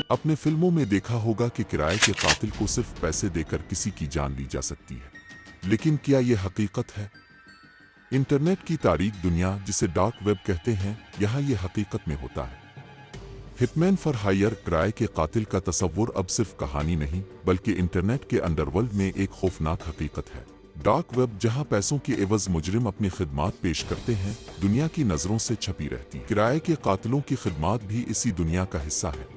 अपने फिल्मों में देखा होगा कि किराए के कातिल को सिर्फ पैसे देकर किसी की जान ली जा सकती है, लेकिन क्या ये हकीकत है? इंटरनेट की तारीख दुनिया, जिसे डार्क वेब कहते हैं, यहाँ ये हकीकत में होता है। हिटमैन फॉर हायर, किराए के कातिल का तस्वुर अब सिर्फ कहानी नहीं बल्कि इंटरनेट के अंडरवर्ल्ड में एक खौफनाक हकीकत है। डार्क वेब, जहां पैसों के एवज मुजरिम अपनी खिदमात पेश करते हैं, दुनिया की नजरों से छपी रहती है। किराए के कातिलों की खिदमात भी इसी दुनिया का हिस्सा है।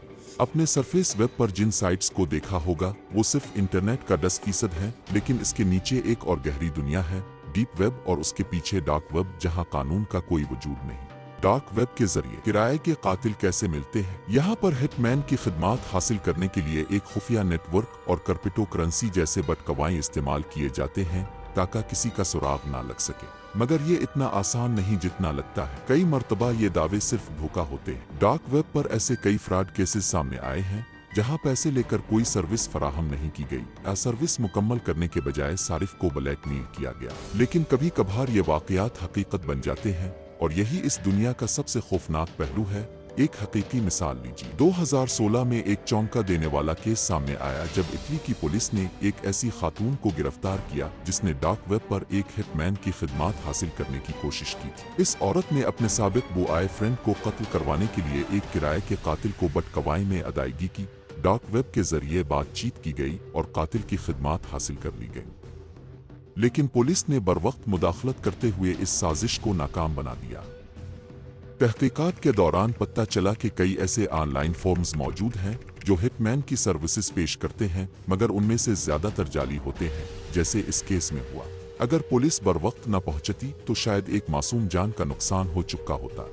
अपने सरफेस वेब पर जिन साइट्स को देखा होगा वो सिर्फ इंटरनेट का 10% है, लेकिन इसके नीचे एक और गहरी दुनिया है, डीप वेब, और उसके पीछे डार्क वेब, जहां कानून का कोई वजूद नहीं। डार्क वेब के जरिए किराए के कातिल कैसे मिलते हैं? यहाँ पर हिटमैन की खिदमात हासिल करने के लिए एक खुफिया नेटवर्क और क्रिप्टो करेंसी जैसे बटकवाएं इस्तेमाल किए जाते हैं ताकि किसी का सुराग ना लग सके। मगर ये इतना आसान नहीं जितना लगता है। कई मर्तबा ये दावे सिर्फ धोखा होते हैं। डार्क वेब पर ऐसे कई फ्रॉड केसेस सामने आए हैं जहां पैसे लेकर कोई सर्विस फराहम नहीं की गई, सर्विस मुकम्मल करने के बजाय सारिफ को ब्लैकमेल किया गया। लेकिन कभी कभार ये वाकयात हकीकत बन जाते हैं, और यही इस दुनिया का सबसे खौफनाक पहलू है। एक हकीकी मिसाल लीजिए। 2016 में एक चौंका देने वाला केस सामने आया जब इटली की पुलिस ने एक ऐसी खातून को गिरफ्तार किया जिसने डार्क वेब पर एक हिटमैन की खिदमात हासिल करने की कोशिश की थी। इस औरत ने अपने साबिक बॉय फ्रेंड को कत्ल करवाने के लिए एक किराए के कातिल को बटकवाई में अदायगी की। डार्क वेब के जरिए बातचीत की गई और कातिल की खिदमात हासिल कर ली गई, लेकिन पुलिस ने बरवक्त मुदाखलत करते हुए इस साजिश को नाकाम बना दिया। तहकीकात के दौरान पता चला कि कई ऐसे ऑनलाइन फॉर्म्स मौजूद हैं जो हिटमैन की सर्विसेज पेश करते हैं, मगर उनमें से ज्यादातर जाली होते हैं, जैसे इस केस में हुआ। अगर पुलिस बरवक्त न पहुंचती तो शायद एक मासूम जान का नुकसान हो चुका होता।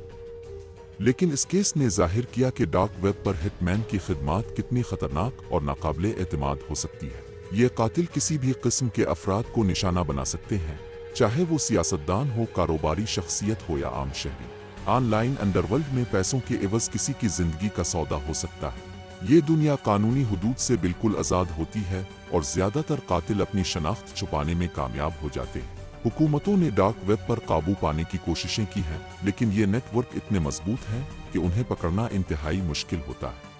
लेकिन इस केस ने जाहिर किया कि डार्क वेब पर हिटमैन की खिदमात कितनी खतरनाक और नाकाबिले एतमाद हो सकती है। ये कातिल किसी भी किस्म के अफराद को निशाना बना सकते हैं, चाहे वो सियासतदान हो, कारोबारी शख्सियत हो या आम शहरी। ऑनलाइन अंडरवर्ल्ड में पैसों के एवज किसी की जिंदगी का सौदा हो सकता है। ये दुनिया कानूनी हुदूद से बिल्कुल आज़ाद होती है और ज्यादातर कातिल अपनी शनाख्त छुपाने में कामयाब हो जाते हैं। हुकूमतों ने डार्क वेब पर काबू पाने की कोशिशें की हैं, लेकिन ये नेटवर्क इतने मजबूत हैं कि उन्हें पकड़ना इंतहाई मुश्किल होता है।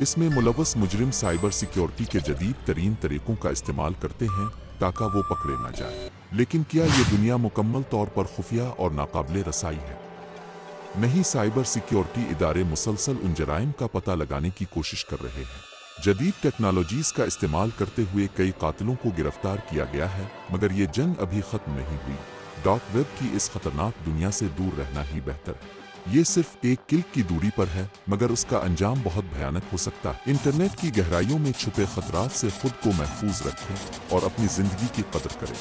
इसमें मुलव्वस मुजरिम साइबर सिक्योरिटी के जदीद तरीन तरीकों का इस्तेमाल करते हैं ताकि वो पकड़े न जाए। लेकिन क्या ये दुनिया मुकम्मल तौर पर खुफिया और नाकाबिले रसाई है? नहीं, साइबर सिक्योरिटी इदारे मुसलसल उन जराइम का पता लगाने की कोशिश कर रहे हैं। जदीद टेक्नोलॉजीज का इस्तेमाल करते हुए कई कातिलों को गिरफ्तार किया गया है, मगर ये जंग अभी खत्म नहीं हुई। डार्क वेब की इस खतरनाक दुनिया से दूर रहना ही बेहतर है। ये सिर्फ एक क्लिक की दूरी पर है, मगर उसका अंजाम बहुत भयानक हो सकता है। इंटरनेट की गहराइयों में छुपे खतरात से खुद को महफूज रखें और अपनी जिंदगी की कदर करें।